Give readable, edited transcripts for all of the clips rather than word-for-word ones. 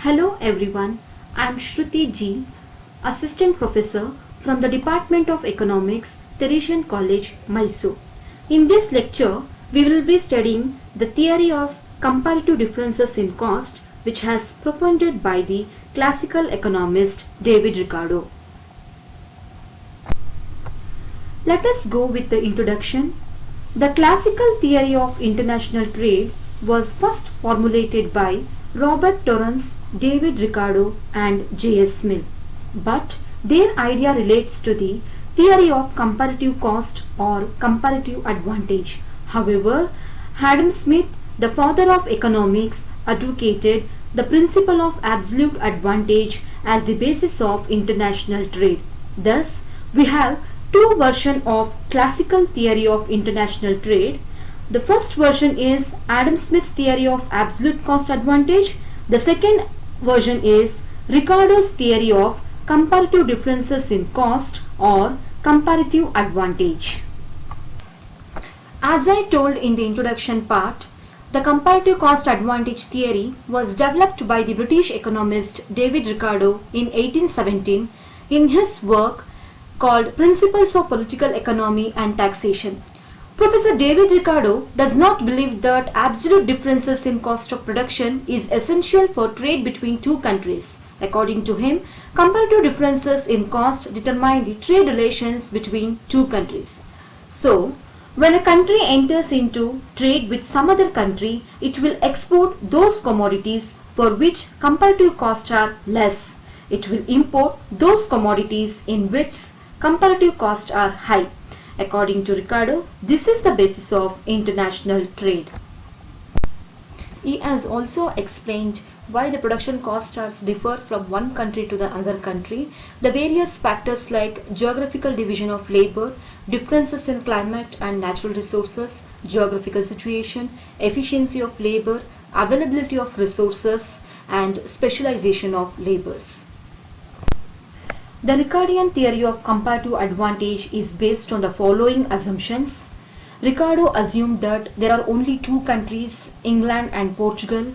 Hello everyone, I am Shruti G, Assistant Professor from the Department of Economics, Teresian College, Mysore. In this lecture, we will be studying the theory of comparative differences in cost, which has propounded by the classical economist David Ricardo. Let us go with the introduction. The classical theory of international trade was first formulated by Robert Torrance, David Ricardo and J.S. Mill, but their idea relates to the theory of comparative cost or comparative advantage. However, Adam Smith, the father of economics, advocated the principle of absolute advantage as the basis of international trade. Thus, we have two versions of classical theory of international trade. The first version is Adam Smith's theory of absolute cost advantage. The second version is Ricardo's theory of comparative differences in cost or comparative advantage. As I told in the introduction part, the comparative cost advantage theory was developed by the British economist David Ricardo in 1817 in his work called Principles of Political Economy and Taxation. Professor David Ricardo does not believe that absolute differences in cost of production is essential for trade between two countries. According to him, comparative differences in cost determine the trade relations between two countries. So, when a country enters into trade with some other country, it will export those commodities for which comparative costs are less. It will import those commodities in which comparative costs are high. According to Ricardo, this is the basis of international trade. He has also explained why the production costs differ from one country to the other country. The various factors like geographical division of labor, differences in climate and natural resources, geographical situation, efficiency of labor, availability of resources, and specialization of labors. The Ricardian theory of comparative advantage is based on the following assumptions. Ricardo assumed that there are only two countries, England and Portugal,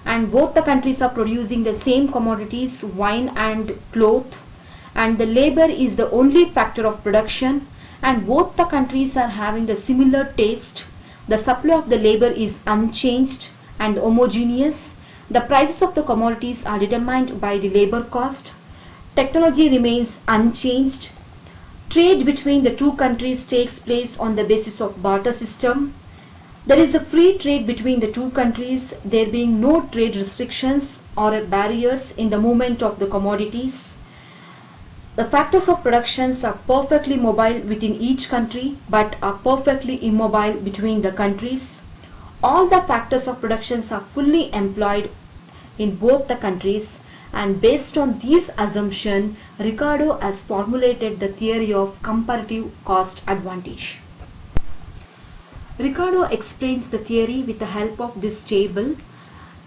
and both the countries are producing the same commodities, wine and cloth, and the labor is the only factor of production, and both the countries are having the similar taste. The supply of the labor is unchanged and homogeneous. The prices of the commodities are determined by the labor cost. Technology remains unchanged. Trade between the two countries takes place on the basis of barter system. There is a free trade between the two countries, there being no trade restrictions or barriers in the movement of the commodities. The factors of productions are perfectly mobile within each country but are perfectly immobile between the countries. All the factors of productions are fully employed in both the countries. And based on these assumptions, Ricardo has formulated the theory of comparative cost advantage. Ricardo explains the theory with the help of this table.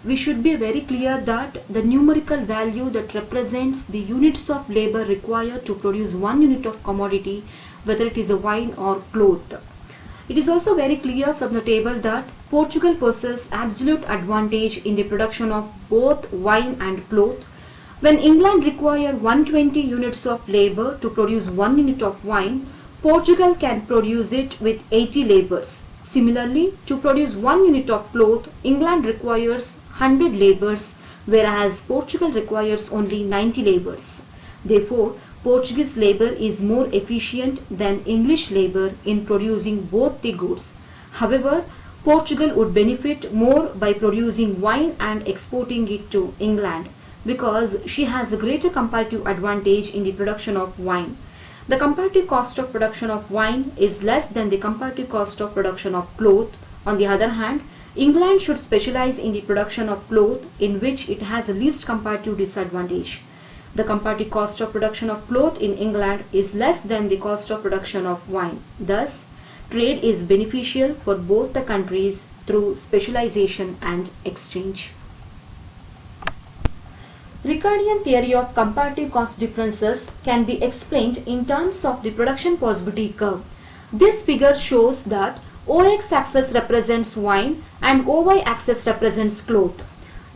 We should be very clear that the numerical value that represents the units of labor required to produce one unit of commodity, whether it is a wine or cloth. It is also very clear from the table that Portugal possesses absolute advantage in the production of both wine and cloth. When England requires 120 units of labor to produce 1 unit of wine, Portugal can produce it with 80 laborers. Similarly, to produce 1 unit of cloth, England requires 100 laborers, whereas Portugal requires only 90 laborers. Therefore, Portuguese labor is more efficient than English labor in producing both the goods. However, Portugal would benefit more by producing wine and exporting it to England, because she has a greater comparative advantage in the production of wine. The comparative cost of production of wine is less than the comparative cost of production of cloth. On the other hand, England should specialize in the production of cloth, in which it has the least comparative disadvantage. The comparative cost of production of cloth in England is less than the cost of production of wine. Thus, trade is beneficial for both the countries through specialization and exchange. Ricardian theory of comparative cost differences can be explained in terms of the production possibility curve. This figure shows that OX axis represents wine and OY axis represents cloth.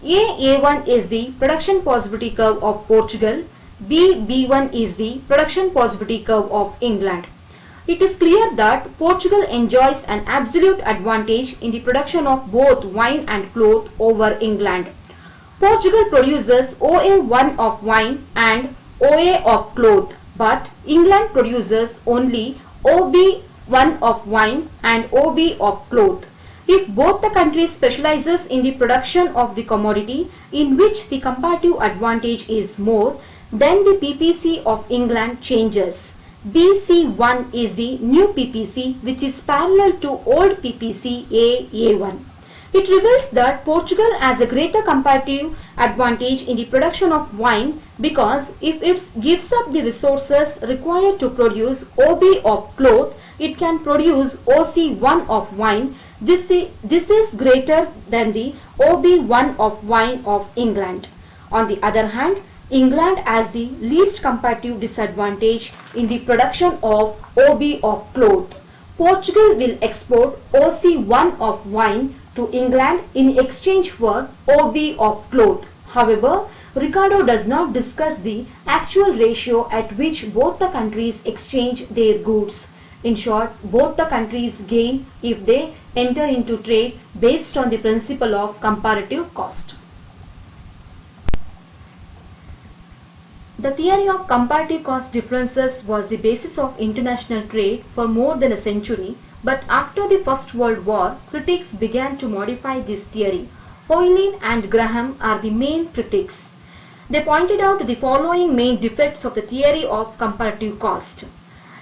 A1 is the production possibility curve of Portugal, B1 is the production possibility curve of England. It is clear that Portugal enjoys an absolute advantage in the production of both wine and cloth over England. Portugal produces OA1 of wine and OA of cloth, but England produces only OB1 of wine and OB of cloth. If both the countries specializes in the production of the commodity in which the comparative advantage is more, then the PPC of England changes. BC1 is the new PPC which is parallel to old PPC A1. It reveals that Portugal has a greater comparative advantage in the production of wine because if it gives up the resources required to produce OB of cloth, it can produce OC1 of wine. This is greater than the OB1 of wine of England. On the other hand, England has the least comparative disadvantage in the production of OB of cloth. Portugal will export OC1 of wine to England in exchange for OB of cloth. However, Ricardo does not discuss the actual ratio at which both the countries exchange their goods. In short, both the countries gain if they enter into trade based on the principle of comparative cost. The theory of comparative cost differences was the basis of international trade for more than a century, but after the First World War, critics began to modify this theory. Hoyleen and Graham are the main critics. They pointed out the following main defects of the theory of comparative cost.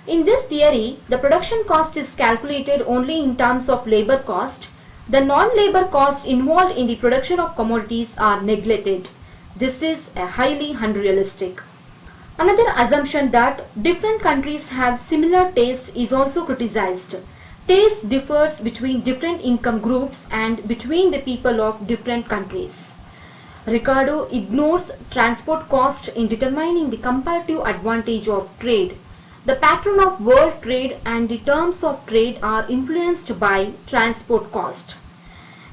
In this theory, the production cost is calculated only in terms of labor cost. The non-labor costs involved in the production of commodities are neglected. This is highly unrealistic. Another assumption that different countries have similar taste is also criticized. Taste differs between different income groups and between the people of different countries. Ricardo ignores transport cost in determining the comparative advantage of trade. The pattern of world trade and the terms of trade are influenced by transport cost.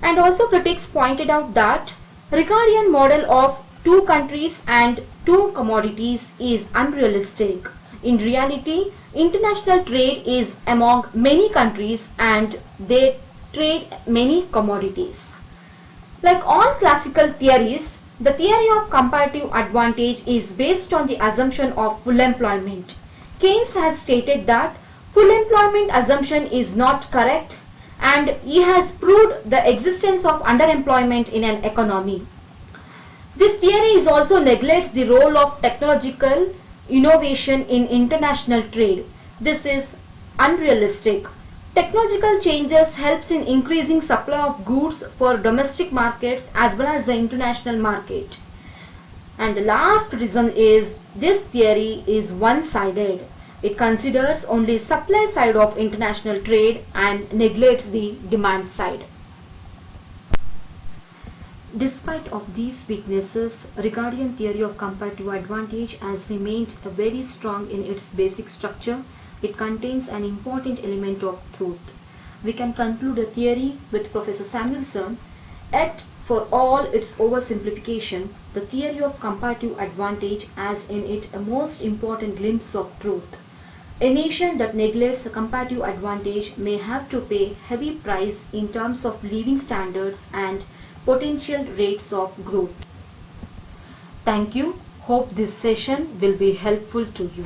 And also critics pointed out that Ricardian model of two countries and two commodities is unrealistic. In reality, international trade is among many countries and they trade many commodities. Like all classical theories, the theory of comparative advantage is based on the assumption of full employment. Keynes has stated that full employment assumption is not correct and he has proved the existence of underemployment in an economy. This theory also neglects the role of technological innovation in international trade. This is unrealistic. Technological changes helps in increasing supply of goods for domestic markets as well as the international market. And the last reason is this theory is one-sided. It considers only supply side of international trade and neglects the demand side. Despite of these weaknesses, Ricardian theory of comparative advantage has remained very strong in its basic structure. It contains an important element of truth. We can conclude a theory with Professor Samuelson, yet for all its oversimplification, the theory of comparative advantage has in it a most important glimpse of truth. A nation that neglects the comparative advantage may have to pay heavy price in terms of living standards and potential rates of growth. Thank you. Hope this session will be helpful to you.